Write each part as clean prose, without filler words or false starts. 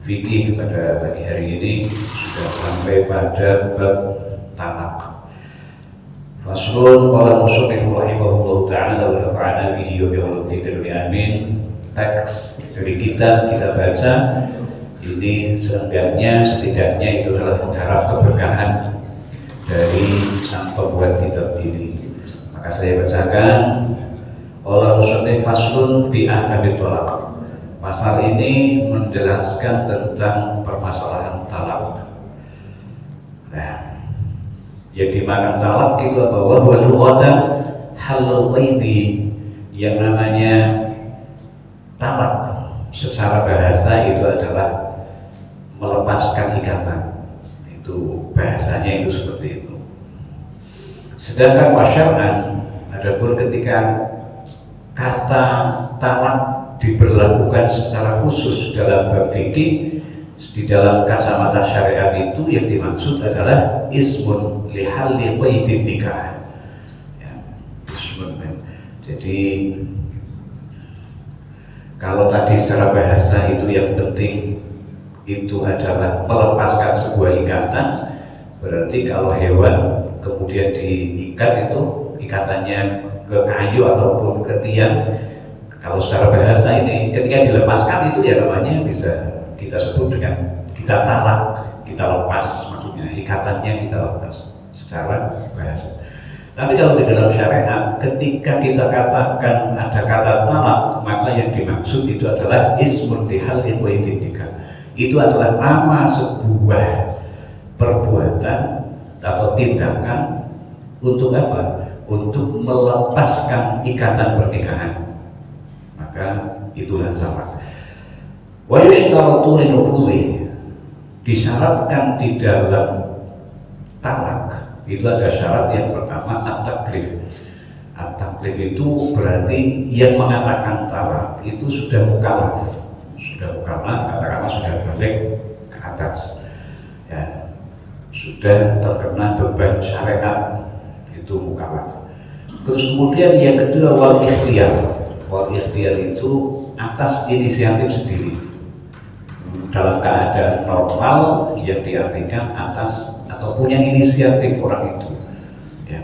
fikih pada pagi hari ini sudah sampai pada bab talak. Faslun qala musannif rahimahullah ta'ala wa nafa'ana bihi wa bi ulumil amin. Teks dari kita baca ini setidaknya itu adalah mengharap keberkahan dari sang pembuat kitab ini. Maka saya bacakan qala musannif faslun fi ahkamit talaq. Pasal ini menjelaskan tentang permasalahan talak. Nah, yang dimakan talak itu bahwa lughatan halul qaidi, yang namanya talak secara bahasa itu adalah melepaskan ikatan. Itu bahasanya itu seperti itu. Sedangkan wasyar'an, adapun ketika kata talak diberlakukan secara khusus dalam bab fikih, di dalam kacamata syariat itu yang dimaksud adalah ismun lihalli qaidin nikah. Ya, ismun. Jadi kalau tadi secara bahasa itu yang penting itu adalah melepaskan sebuah ikatan, berarti kalau hewan kemudian diikat itu ikatannya ke kayu ataupun ke tiang. Kalau secara bahasa ini ketika dilepaskan itu ya namanya bisa kita sebut dengan kita talak, kita lepas, maksudnya ikatannya kita lepas secara bahasa. Tapi kalau di dalam syariat ketika kita katakan ada kata talak, maka yang dimaksud itu adalah ismun lihalli qaidin nikah. Itu adalah nama sebuah perbuatan atau tindakan untuk apa? Untuk melepaskan ikatan pernikahan. Maka itulah talak. Wa yushtaratu linufudhi, disyaratkan di dalam talak itu ada syarat yang pertama at-taklif. At-taklif itu berarti yang mengatakan talak itu sudah mukallaf, katakanlah sudah balik ke atas, ya, sudah terkena beban syariat, itu mukallaf. Terus kemudian yang kedua wal ikhtiyar. Wal ikhtiyar itu atas inisiatif sendiri. Dalam keadaan normal yang diartikan atas atau punya inisiatif orang itu. Ya.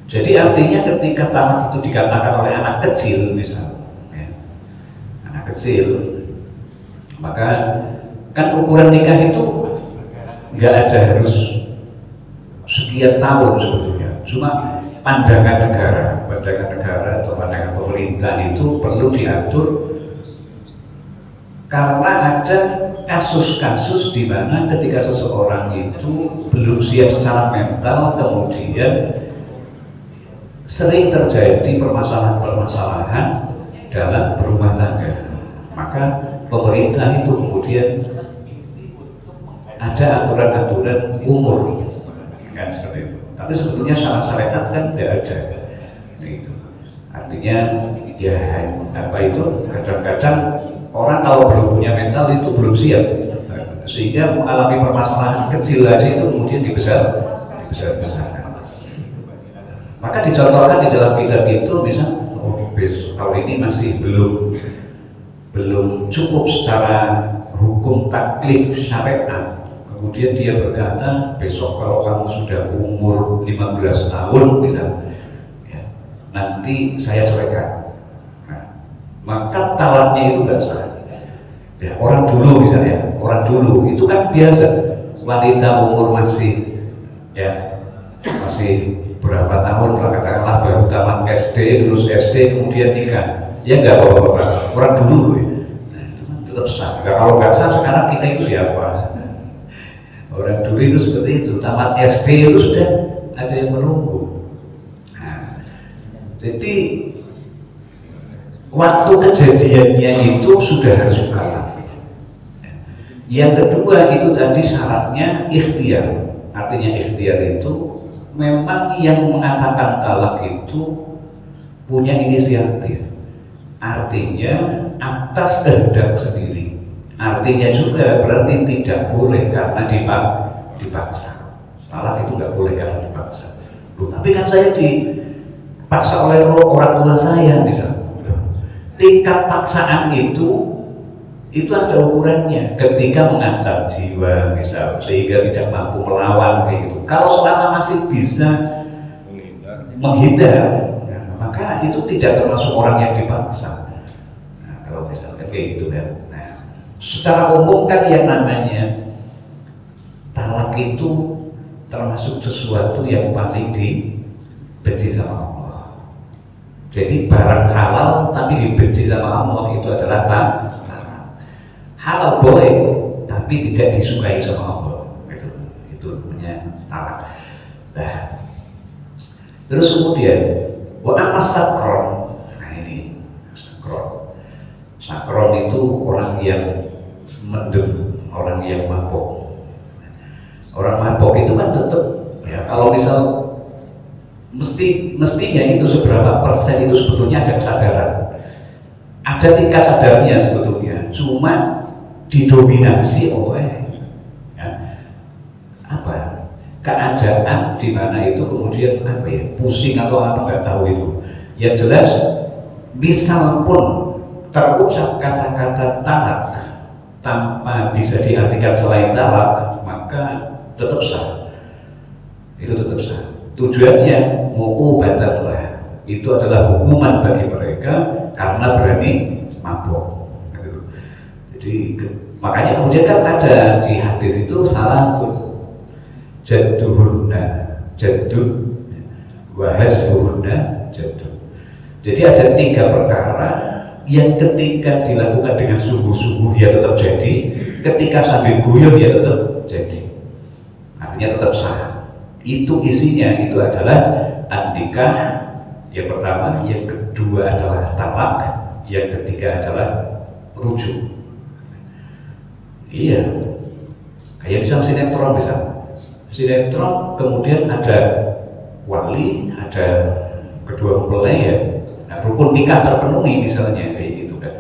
Jadi artinya ketika talak itu dikatakan oleh anak kecil misalnya, ya, anak kecil, maka kan ukuran nikah itu nggak ada harus sekian tahun sebetulnya. Cuma pandangan negara atau pandangan pemerintah itu perlu diatur karena ada kasus-kasus di mana ketika seseorang itu belum siap secara mental, kemudian sering terjadi permasalahan-permasalahan dalam berumah tangga. Maka pemerintah itu kemudian ada aturan-aturan umur, kan seperti itu. Tapi sebetulnya syarat syariat kan tidak ada. Gitu. Artinya ya apa itu kadang-kadang orang kalau belum punya mental itu belum siap, sehingga mengalami permasalahan kecil aja itu kemudian dibesar-besarkan. Maka dicontohkan di dalam kitab itu bisa kalau ini masih belum cukup secara hukum taklif syariat. Kemudian dia berkata, besok kalau kamu sudah umur 15 tahun misalnya, ya, nanti saya ceraikan. Nah, maka talaknya itu nggak sah. Ya, orang dulu itu kan biasa, wanita umur masih berapa tahun, katakanlah baru tamat SD, lulus SD, kemudian nikah, ya nggak apa-apa. Orang dulu ya, nah, itu kan tetap sah. Kalau nggak sah sekarang kita itu siapa? Orang dulu itu seperti itu, tamat SD itu sudah ada yang menunggu. Nah, jadi waktu kejadiannya itu sudah harus mukallaf. Yang kedua itu tadi syaratnya ikhtiar. Artinya ikhtiar itu memang yang mengatakan talak itu punya inisiatif. Artinya atas kehendak sendiri. Artinya juga berarti tidak boleh karena dipaksa. Talak itu nggak boleh karena dipaksa. Tapi kan saya dipaksa oleh orang tua saya misalnya. Tingkat paksaan itu itu ada ukurannya. Ketika mengancam jiwa misal sehingga tidak mampu melawan kayak gitu, kalau selama masih bisa menghindar, nah, maka itu tidak termasuk orang yang dipaksa. Nah, kalau misalnya kayak gitu kan. Nah, secara umum kan yang namanya talak itu termasuk sesuatu yang paling dibenci sama Allah. Jadi barang halal tapi dibenci sama Allah itu adalah talak. Halal boleh tapi tidak disukai sama Allah. Itu namanya talak. Nah, terus kemudian wa amma sakron. Nah ini sakron itu orang yang mendem, orang yang mabok. Orang mabok itu kan tetap ya, kalau misal mestinya itu seberapa persen itu sebetulnya ada kesadaran, ada tingkat sadarnya sebetulnya, cuma didominasi oleh ya, apa keadaan di mana itu kemudian apa ya, pusing atau apa nggak tahu itu. Yang jelas misal pun terucap kata-kata talak tanpa bisa diartikan selain talak, maka tetap sah. Itu tetap sah. Tujuannya mu'ubatan lah. Itu adalah hukuman bagi mereka karena berani mabok. Jadi makanya kemudian kan ada di hadis itu salah jadduhunna jaddud wahazhunna jaddud. Jadi ada 3 perkara yang ketika dilakukan dengan sungguh-sungguh dia tetap jadi, ketika sambil guyon dia tetap jadi. Artinya tetap sah. Itu isinya itu adalah an-nikah yang pertama, yang kedua adalah talak, yang ketiga adalah rujuk. Iya, kayak misal sinetron kemudian ada wali, ada kedua mempelai ya, nah, rukun nikah terpenuhi misalnya kayak gitu kan,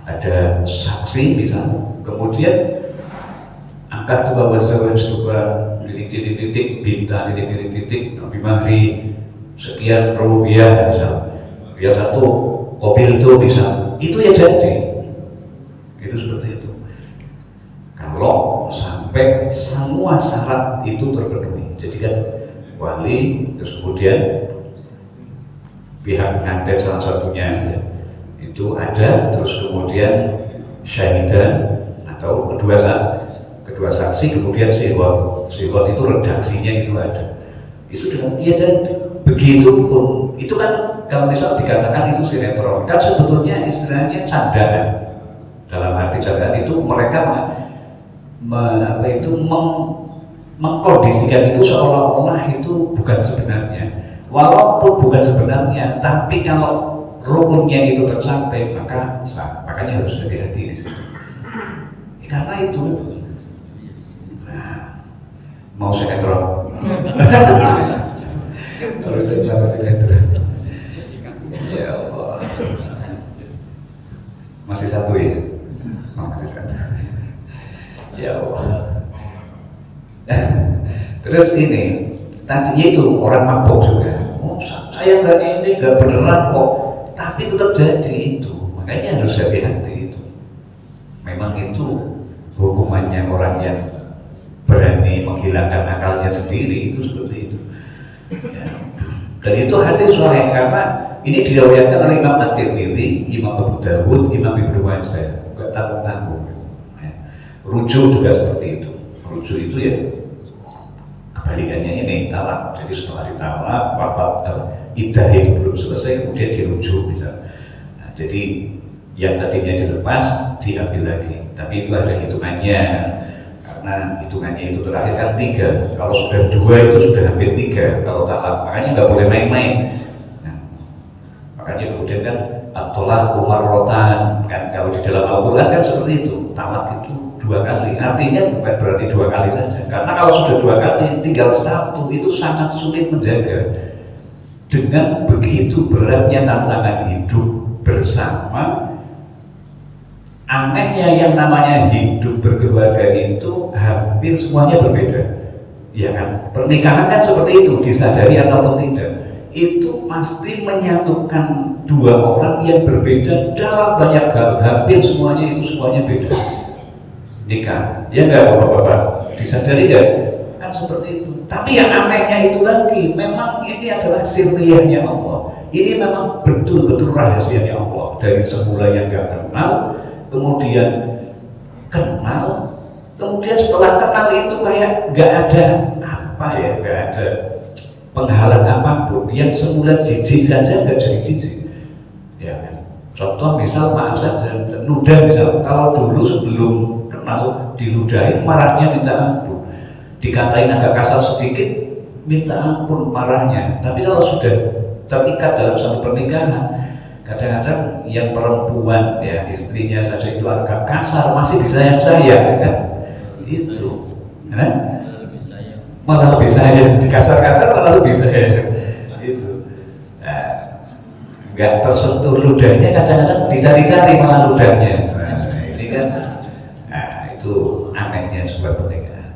ada saksi misalnya, kemudian angkat dua wazawaj dua titik bintang titik nabi mahri sekian rupiah misal, biar satu mobil itu misal, itu ya jadi itu seperti itu. Kalau sampai semua syarat itu terpenuhi, jadi kan wali, terus kemudian pihak pengantin salah satunya ya, itu ada, terus kemudian syahidan atau kedua saksi, kemudian sihot itu redaksinya itu ada, itu dengan dia jadi begitu pun itu kan kalau misal dikatakan itu sinetron kan sebetulnya istilahnya candaan. Dalam arti candaan itu mereka mengkondisikan itu seolah-olah itu bukan sebenarnya, walaupun bukan sebenarnya, tapi kalau rukunnya itu tercapai maka sah. Makanya harus hati-hati di sini. Karena itu mau sinetron harus sinetron. Ya Allah, masih satu ya. Ya Allah. Terus ini tadinya itu orang mabok juga. Oh, saya nggak beneran kok, tapi tetap jadi itu. Makanya harus hati-hati itu. Memang itu hukumannya orang yang berani menghilangkan akalnya sendiri, itu seperti itu. Ya. Dan itu hadis sahih karena ini diriwayatkan oleh Imam At-Tirmidzi, Imam Abu Dawud, Imam Ibnu Majah. Enggak tanggung-tanggung. Rujuk juga seperti itu. Rujuk itu ya kebalikannya ini talak. Jadi setelah ditalak, iddah itu belum selesai, kemudian dirujuk bisa. Nah, jadi yang tadinya dilepas diambil lagi. Tapi itu ada hitungannya, karena hitungannya itu terakhir kan 3. Kalau sudah 2 itu sudah hampir 3 kalau talak. Makanya nggak boleh main-main. Nah, makanya kemudian kan at-thalaqu marratan kan, kalau di dalam Al-Quran kan seperti itu. Talak itu 2 kali, artinya bukan berarti 2 kali saja, karena kalau sudah 2 kali tinggal 1 itu sangat sulit menjaga. Dengan begitu beratnya tantangan hidup bersama, anehnya yang namanya hidup berkeluarga itu hampir semuanya berbeda, ya kan? Pernikahan kan seperti itu, disadari ataupun tidak, itu pasti menyatukan dua orang yang berbeda dalam banyak hal, hampir semuanya itu semuanya beda. Nikah, ya nggak bapak-bapak, disadari ya? Kan seperti itu. Tapi yang anehnya itu lagi, memang ini adalah sirriyahnya Allah. Ini memang betul-betul rahasianya Allah. Dari semula yang nggak kenal, kemudian kenal, kemudian setelah kenal itu kayak nggak ada apa ya, nggak ada penghalang apapun. Yang semula jijik saja nggak jadi jijik, ya kan? Contoh misal maaf saja, ludah misal, kalau dulu sebelum kenal diludahin marahnya minta ampun, dikatain agak kasar sedikit minta ampun marahnya. Tapi kalau sudah terikat dalam satu pernikahan, kadang-kadang yang perempuan ya istrinya saja itu agak kasar masih disayang-sayang kan? Itu, kan? Malah lebih sayang, di kasar-kasar malah lebih sayang. Itu, nggak tersentuh ludahnya, kadang-kadang dicari-cari malah ludahnya. Ini kan, itu anehnya sebuah pernikahan.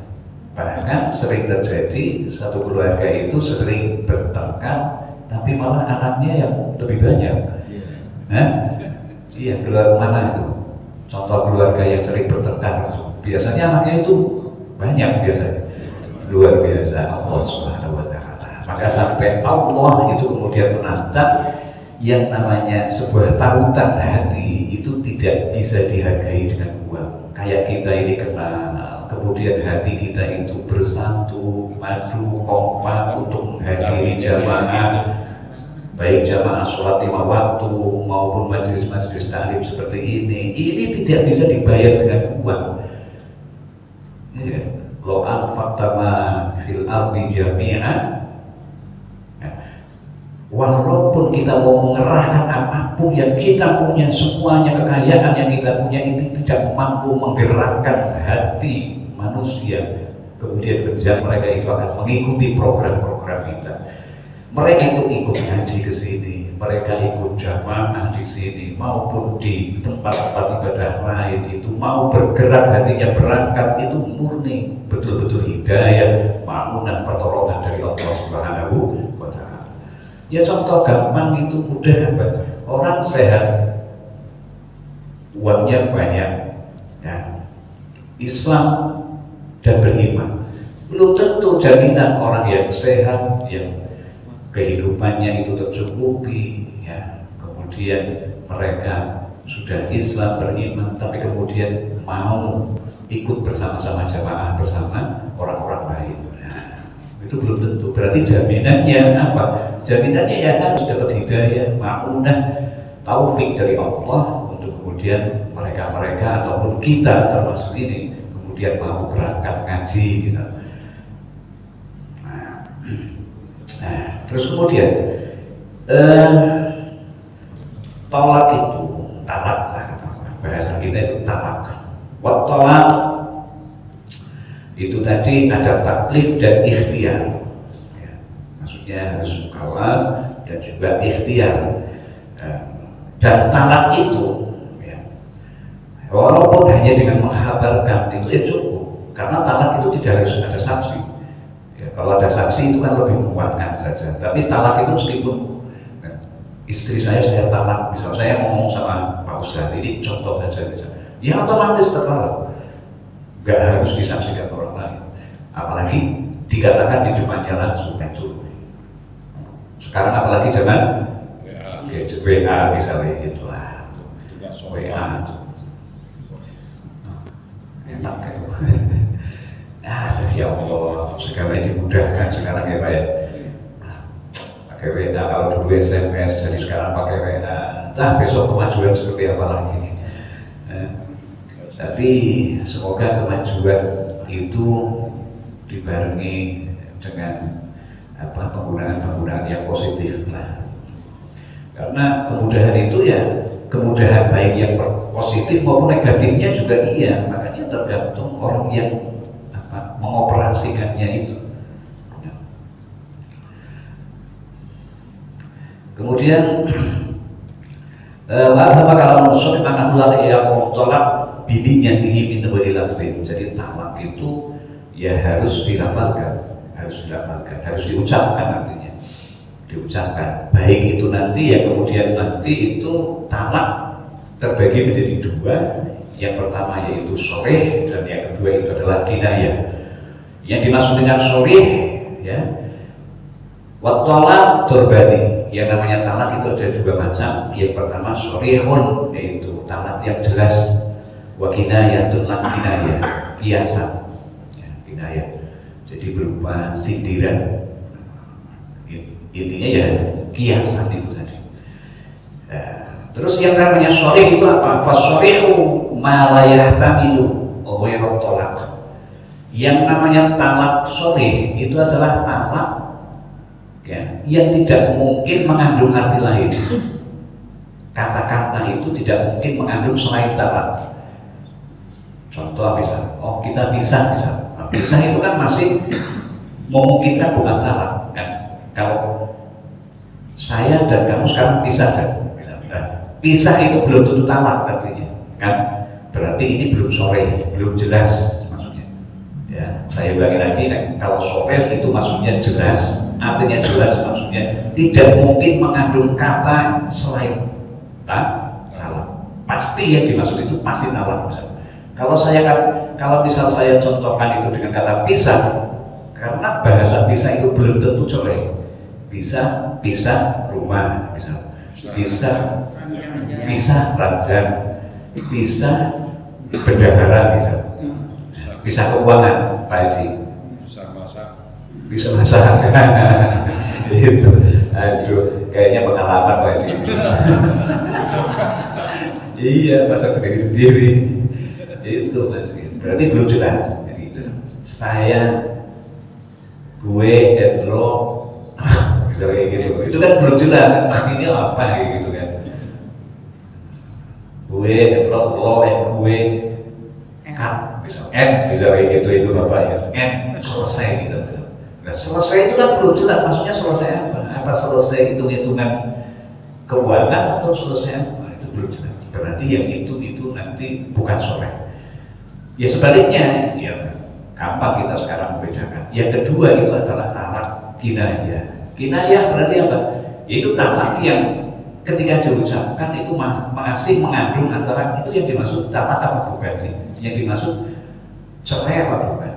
Bahkan sering terjadi satu keluarga itu sering bertengkar, tapi malah anaknya yang lebih banyak. Iya, keluarga mana itu? Contoh keluarga yang sering bertengkar, biasanya anaknya itu banyak biasanya. Luar biasa Allah Subhanahu wa Ta'ala. Maka sampai Allah itu kemudian menantang yang namanya sebuah tautan hati itu tidak bisa dihargai dengan uang. Kayak kita ini kenal, kemudian hati kita itu bersatu, maju, kompak untuk menghadiri jamaah, baik jamaah sholat 5 waktu maupun majelis-majelis ta'lim seperti ini tidak bisa dibayar dengan uang. Ya. Lo anfaqta ma fil ardi jami'an, walaupun kita mau mengerahkan apapun yang kita punya, semuanya kekayaan yang kita punya itu tidak mampu menggerakkan hati manusia, kemudian kerja mereka itu akan mengikuti program-program kita. Mereka itu ikut ngaji ke sini, mereka ikut jamaah di sini maupun di tempat-tempat ibadah lain, itu mau bergerak hatinya berangkat itu murni betul-betul hidayah, ma'unah, pertolongan dari Allah Subhanahu wa Ta'ala. Ya contoh gampang itu mudah apa? Orang sehat, uangnya banyak, ya, Islam dan beriman, belum tentu jaminan orang yang sehat, yang kehidupannya itu tercukupi, ya, kemudian mereka sudah Islam beriman, tapi kemudian mau ikut bersama-sama jamaah bersama orang-orang lain. Nah, itu belum tentu. Berarti jaminannya apa? Jaminannya ya harus dapat hidayah, ma'unah, taufik dari Allah untuk kemudian mereka-mereka ataupun kita termasuk ini kemudian mau berangkat ngaji gitu. Nah, terus kemudian tolak itu talak, bahasa kita itu talak. Tolak itu tadi ada taklif dan ikhtiar, ya, maksudnya harus mukallaf dan juga ikhtiar. Dan talak itu, ya, walaupun hanya dengan menghabarkan itu ya cukup, karena talak itu tidak harus ada saksi. Kalau ada saksi itu kan lebih menguatkan saja. Tapi talak itu meskipun istri saya talak, misal saya ngomong sama Pak Ustadz, ini contoh saja, ya otomatis tertalak, nggak harus disaksikan orang lain. Apalagi dikatakan di depannya langsung itu. Sekarang apalagi zaman WA misalnya gitu lah, WA itu enak kan. Ya Allah, segala dimudahkan sekarang ya Pak ya. Pakai WA, kalau dulu SMS, jadi sekarang pakai WA. Entah besok kemajuan seperti apa lagi. Tapi semoga kemajuan itu dibarengi dengan penggunaan yang positif lah. Karena kemudahan itu ya kemudahan baik yang positif maupun negatifnya juga iya. Makanya tergantung orang yang mengoperasikannya itu. Kemudian apa kalau musuh anak ular yang tolak bidinya tinggi minta berilafin. Jadi talak itu ya harus dilafalkan, harus diucapkan artinya. diucapkan. Baik itu nanti ya, kemudian nanti itu talak terbagi menjadi dua. Yang pertama yaitu sharih dan yang kedua itu adalah kinayah. Yang dimaksud dengan sharih ya, wa talaq turbani. Yang namanya talak itu ada dua macam. Yang pertama sharihun, yaitu talak yang jelas, wa kinayatun lan kinayah, kiasan ya, kinayah. Jadi berupa sindiran. Intinya ya kiasan itu tadi. Terus yang namanya sharih itu apa? Fasyarihu ma la yahtamilu ghairu talaq. Yang namanya talak sharih itu adalah talak ya, yang tidak mungkin mengandung arti lain. Kata-kata itu tidak mungkin mengandung selain talak. Contoh misalnya, oh kita bisa. Nah, bisa itu kan masih memungkinkan bukan talak kan. Kalau saya dan kamu sekarang pisah kan, pisah itu belum tentu talak artinya kan. Berarti ini belum sharih, belum jelas maksudnya ya. Saya ulangi lagi kan, kalau sharih itu maksudnya jelas, artinya jelas, maksudnya tidak mungkin mengandung kata selain talak. Pasti yang dimaksud itu pasti talak. Kalau misal saya contohkan itu dengan kata pisah, karena bahasa pisah itu belum tentu sharih. Bisa rumah, bisa ranjang, bisa bendahara, bisa keuangan, Pak Haji, bisa masak. Itu, aduh, kayaknya pengalaman Pak Haji. Iya, masak sendiri. Itu masih, berarti belum jelas. Jadi saya, gue, dan lo. Kayak gitu. Itu kan belum jelas artinya apa gitu kan. Gue, lo, gue, bisa kayak gitu itu bapak ya. Selesai gitu. Nah, selesai itu kan belum jelas, maksudnya selesai apa? Apa selesai hitungan keuangan atau selesai apa? Itu belum jelas. Berarti yang itu nanti bukan sharih. Ya sebaliknya, ya gampang kita sekarang membedakan. Yang kedua itu adalah talak kinayah. Kinayah berarti apa? Yaitu talak yang ketika diucapkan itu masih mengandung antara itu yang dimaksud talak apa bukan sih? Yang dimaksud cerai apa bukan?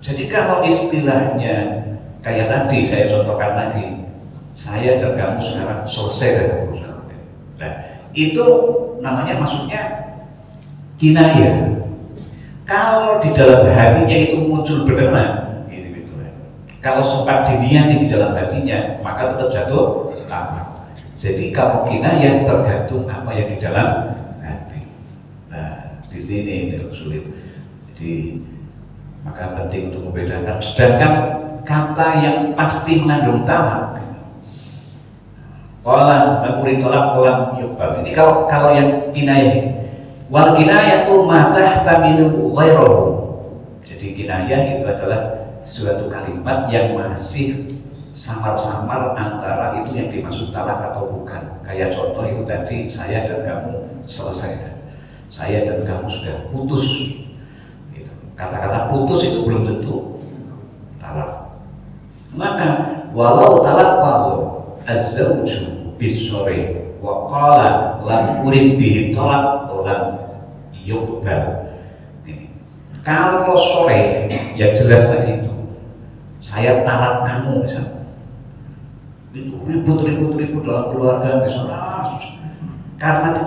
Jadi kalau istilahnya kayak tadi saya contohkan lagi, saya dan kamu sekarang selesai dari urusan. Nah, itu namanya maksudnya kinayah. Kalau di dalam hatinya itu muncul beneran. Kalau sempat diniati di dalam hatinya, maka tetap jatuh talak. Jadi kalau kinayah tergantung apa yang di dalam hati. Nah, di sini ini sulit. Jadi maka penting untuk membedakan. Sedangkan kata yang pasti mengandung talak, kolam, menguri tolak, kolam yukbal. Ini kalau yang kinayah, wal kinayah itu matah tamilu ghairahu. Jadi kinayah itu adalah suatu kalimat yang masih samar-samar antara itu yang dimaksud talak atau bukan. Kayak contoh itu tadi, saya dan kamu selesai, saya dan kamu sudah putus. Kata-kata putus itu belum tentu talak. Maka walau talak walau az-zawju bis-sharih wa qala lam urid bihi talak lam yuqbal. Kalau sharih ya jelas tadi itu, saya talak kamu misalnya, itu ribut dalam keluarga misalnya, karena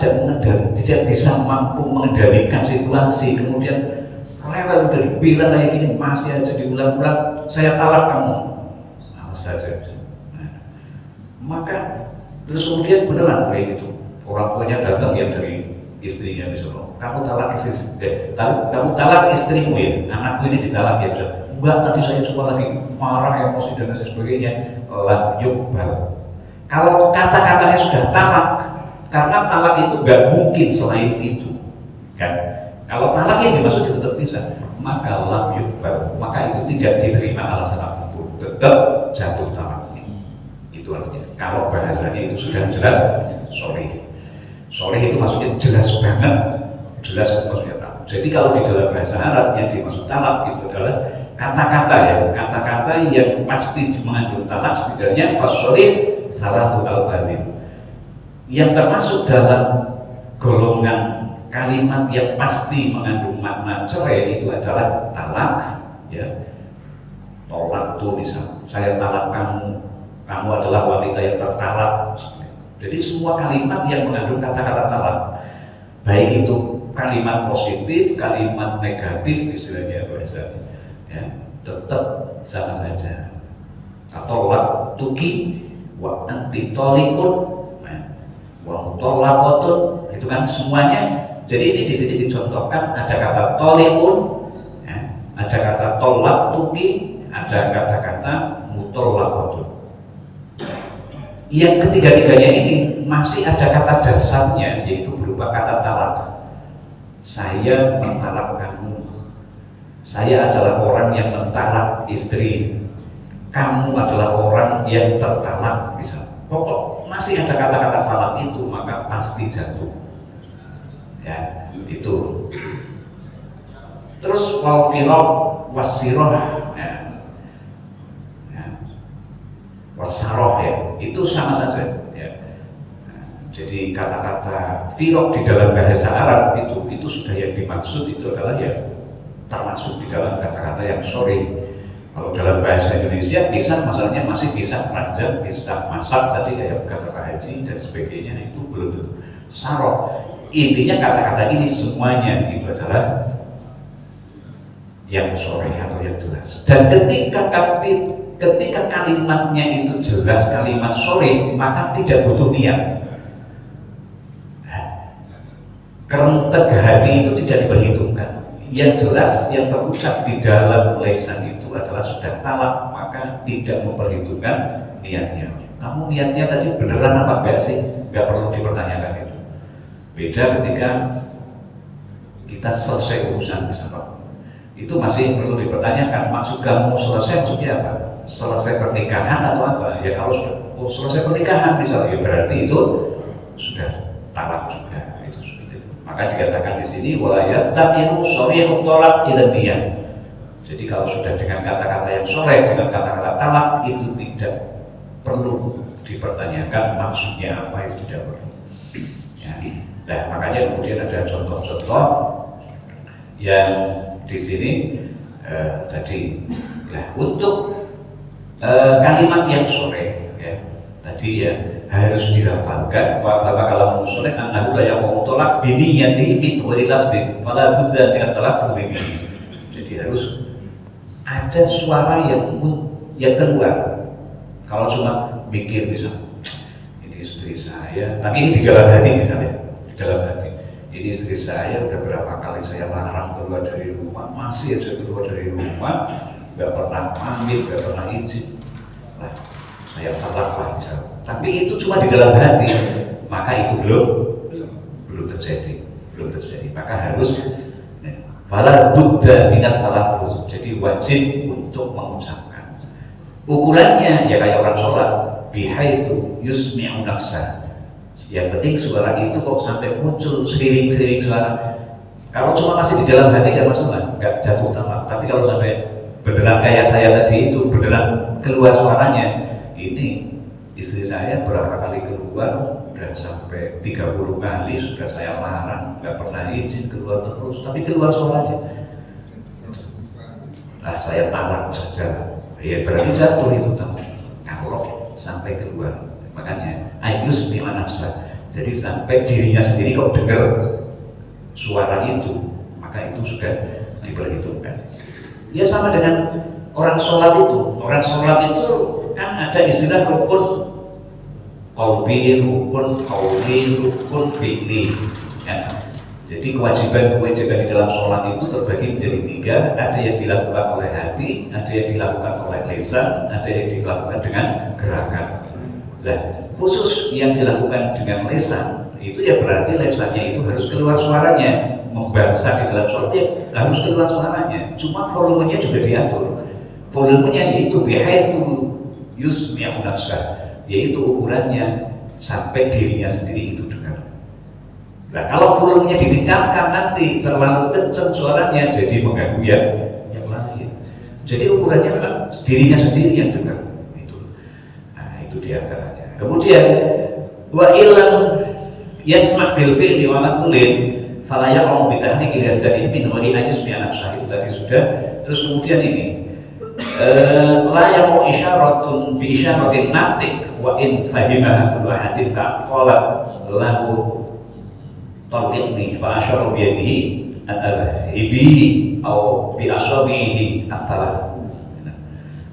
tidak bisa mampu mengendalikan situasi, kemudian rewel dari bilang kayak gini masih aja diulang-ulang, saya talak kamu, malas saja. Nah, maka terus kemudian beneran kayak gitu, orang tuanya datang ya dari istrinya misalnya, kamu talak istrimu ya, anakku ini ditalak ya, enggak, tadi saya coba lagi marah, emosi dan lain sebagainya, lam yuqbal. Kalau kata-katanya sudah talak, karena talak itu enggak mungkin selain itu, kan? Kalau talak yang dimaksud itu tetap bisa, maka lam yuqbal, maka itu tidak diterima alasan apapun, tetap jatuh talaknya. Itu artinya. Kalau bahasanya itu sudah jelas, sharih itu maksudnya jelas banget, jelas maksudnya talak. Jadi kalau di dalam bahasa Arab yang dimaksud talak itu adalah kata-kata ya, kata-kata yang pasti mengandung talak setidaknya fasolid salah satu kalimat yang termasuk dalam golongan kalimat yang pasti mengandung makna cerai itu adalah talak ya. Tolak tuh misal, saya talak kamu, kamu adalah wanita yang tertalak. Jadi semua kalimat yang mengandung kata-kata talak, baik itu kalimat positif, kalimat negatif istilahnya bahasa, ya, tetap sama saja. Atau waktuki, wa anti tolikun, wa tolakotun, itu kan semuanya. Jadi ini di sini dicontohkan ada kata tolikun, ya, ada kata tolak tuki, ada kata-kata mutolakotun. Yang ketiga-tiganya ini masih ada kata dasarnya, yaitu berupa kata talak. Saya mentalak kamu. Saya adalah orang yang mentalak istri. Kamu adalah orang yang tertalak, bisa. Pokok masih ada kata-kata talak itu, maka pasti jatuh. Ya, itu. Terus wal-firaq was-sirah, ya. Wasaroh ya, itu sama saja ya. Jadi kata-kata firaq di dalam bahasa Arab itu sudah yang dimaksud itu adalah ya termasuk di dalam kata-kata yang sorry. Kalau dalam bahasa Indonesia pisah masalahnya masih pisah ranjang, pisah masak tadi kayak kata Pak Haji dan sebagainya, itu belum saroh. Intinya kata-kata ini semuanya itu adalah yang sorry atau yang jelas. Dan ketika kalimatnya itu jelas kalimat sorry, maka tidak butuh niat. Kerentek hati itu tidak diperhitungkan. Yang jelas yang terucap di dalam lisan itu adalah sudah talak, maka tidak memperhitungkan niatnya. Kamu niatnya tadi beneran apa enggak sih? Enggak perlu dipertanyakan itu. Beda ketika kita selesai urusan misalnya, itu masih perlu dipertanyakan. Maksud kamu selesai maksudnya apa? Selesai pernikahan atau apa? Ya kalau sudah selesai pernikahan misalnya, ya berarti itu sudah talak juga. Itu seperti itu. Maka dikatakan di sini walayat tabiru shorihut tolak ilmiah. Jadi kalau sudah dengan kata-kata yang sore, dengan kata-kata talak, itu tidak perlu dipertanyakan maksudnya apa, itu tidak perlu. Ya. Nah makanya kemudian ada contoh-contoh yang di sini tadi. Nah untuk kalimat yang sore ya, tadi ya harus dilafalkan bahwa kalau musoleh annahu la yaqumu tolak biniyati min ghairi lafdin fala budda min at-talaffuz bihi. Jadi harus ada suara yang keluar. Kalau cuma mikir bisa ini istri saya, tapi ini di dalam hati misalnya, di dalam hati ini istri saya udah berapa kali saya larang keluar dari rumah, masih aja keluar dari rumah, nggak pernah pamit, nggak pernah izin. Nah, saya talak lah misalnya. Tapi itu cuma di dalam hati, maka itu belum terjadi. Maka harus fala budda minat talaffuz. Jadi wajib untuk mengucapkan. Ukurannya ya kayak orang sholat, bihaitsu yusmi'u nafsa. Yang penting suara itu kok sampai muncul sering suara. Kalau cuma masih di dalam hati nggak masalah, nggak jatuh talak. Tapi kalau sampai beneran kayak saya tadi itu beneran keluar suaranya, ini istri saya berapa kali keluar, udah sampai 30 kali sudah saya larang, nggak pernah izin keluar terus, tapi keluar suaranya. Nah saya talak saja, ya berarti jatuh itu tahu. Kalau sampai keluar, makanya ayus bima nafsa. Jadi sampai dirinya sendiri kok dengar suara itu, maka itu sudah diperhitungkan. Ya sama dengan orang sholat itu. Orang sholat itu kan ada istilah rukun qalbi, rukun qauli, rukun fi'li. Ya. Jadi kewajiban di dalam sholat itu terbagi menjadi 3. Ada yang dilakukan oleh hati, ada yang dilakukan oleh lisan, ada yang dilakukan dengan gerakan. Nah, khusus yang dilakukan dengan lisan itu ya berarti lisannya itu harus keluar suaranya. Membahasa di dalam sholat ya harus keluar suaranya. Cuma volumenya juga diatur. Volumenya yaitu bihaitsu yusmi'u nafsa, yaitu ukurannya sampai dirinya sendiri itu dengar. Nah kalau volumenya ditingkatkan nanti terlalu kencang suaranya jadi mengganggu yang lain. Jadi ukurannya memang dirinya sendiri yang dengar itu. Nah, itu diantaranya. Kemudian wa ilam yasma' bil fi'li wa lam kulin fala yaqum bi tahniq al-yasdani min wa ajis bi nafsihi, itu tadi sudah. Terus kemudian ini la yaqum isyaratun bi isyaratin natik wa in fahimaha kullu hadin ka qala lahu talqini fa asyara bi yadihi al-hibi atau bi asabihi al-thalath.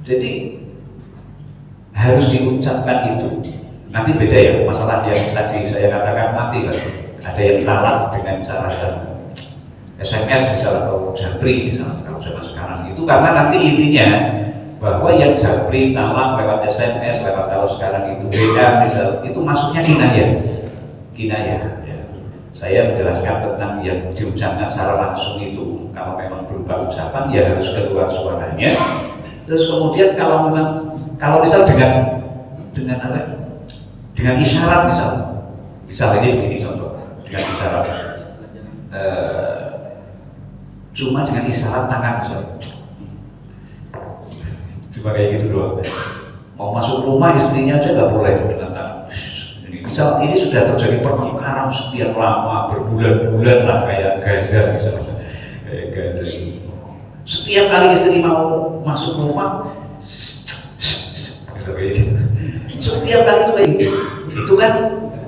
Jadi harus diucapkan itu. Nanti beda ya masalah yang tadi saya katakan, nanti kan ada yang talak dengan cara SMS misalnya atau japri misalnya kalau zaman sekarang itu, karena nanti intinya bahwa yang japri talak lewat SMS lewat kalau sekarang itu beda misal itu maksudnya kinayah ya. Saya menjelaskan tentang yang diucapkan secara langsung itu, kalau memang berupa ucapan ya harus keluar suaranya. Terus kemudian kalau misal dengan apa? Dengan isyarat misal ini begini contoh, dengan isyarat cuma dengan isyarat tangan misal, cuma kayak gitu doang. Mau masuk rumah istrinya aja nggak boleh dengan tangan. Misal ini sudah terjadi pertengkaran sekian lama berbulan-bulan lah kayak Gaza misalnya, kayak Gaza. Setiap kali istri mau masuk rumah, setiap kali itu kayak gitu. Itu kan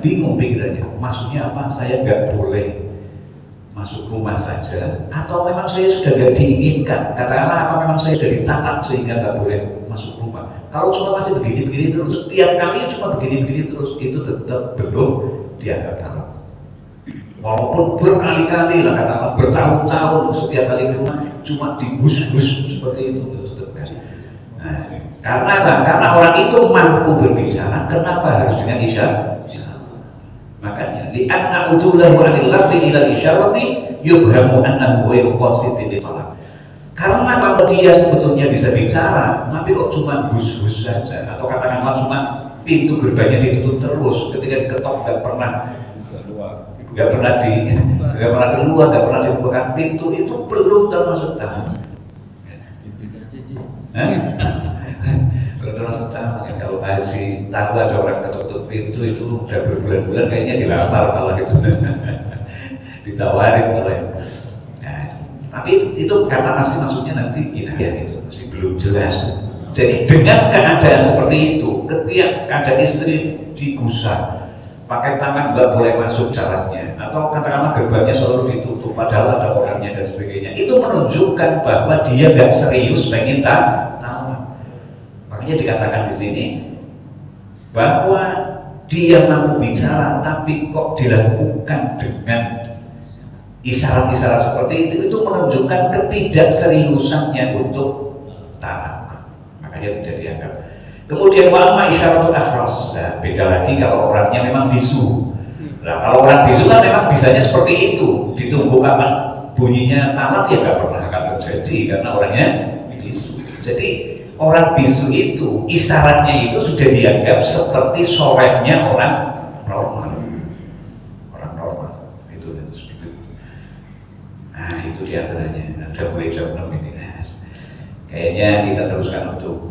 bingung pikirannya, maksudnya apa? Saya nggak boleh masuk rumah saja, atau memang saya sudah nggak diinginkan? Katakanlah apa memang saya sudah ditaat sehingga nggak boleh masuk rumah? Kalau cuma masih begini-begini terus, setiap kali cuma begini-begini terus, itu tetap belum dianggap talak. Walaupun berkali-kali lah, katakanlah bertahun-tahun setiap kali ke rumah cuma dibus-bus seperti itu tetap. Nah, karena apa? Karena orang itu mampu berbicara, kenapa harus dengan isyarat? Makanya li'anna ujulahu 'anil lafzi ila isyarati yubhamu annahu ghairu qasidin talaq. Karena kalau dia sebetulnya bisa bicara, tapi kok cuma bus-bus saja, atau katakanlah cuma pintu gerbangnya ditutup terus, ketika diketok nggak pernah keluar, nggak pernah dibukakan pintu, itu belum termasuk tamu. Kalau masih tahu ada orang ketutup pintu itu udah berbulan-bulan kayaknya dilamar malah itu ditawarin malah. Nah, tapi itu karena masih maksudnya nanti kinayah itu masih belum jelas. Jadi dengan keadaan seperti itu, ketika ada istri digusar, pakai tangan nggak boleh masuk jalannya, atau katakanlah gerbangnya selalu ditutup padahal ada orangnya dan sebagainya, itu menunjukkan bahwa dia nggak serius pengen tahu. Makanya dikatakan di sini bahwa dia mampu bicara, tapi kok dilakukan dengan isyarat-isyarat seperti itu menunjukkan ketidakseriusannya untuk talak. Makanya tidak dianggap. Kemudian wa'ama isyaratul akhras, nah, beda lagi kalau orangnya memang bisu. Nah, kalau orang bisu kan memang bisanya seperti itu, ditunggu kapan bunyinya talak ya nggak pernah akan terjadi karena orangnya bisu. Jadi orang bisu itu isyaratnya itu sudah dianggap seperti sorenya orang normal. Orang normal itu seperti itu. Nah itu diantaranya. Ada mulai jam 6 ini. Kayaknya kita teruskan untuk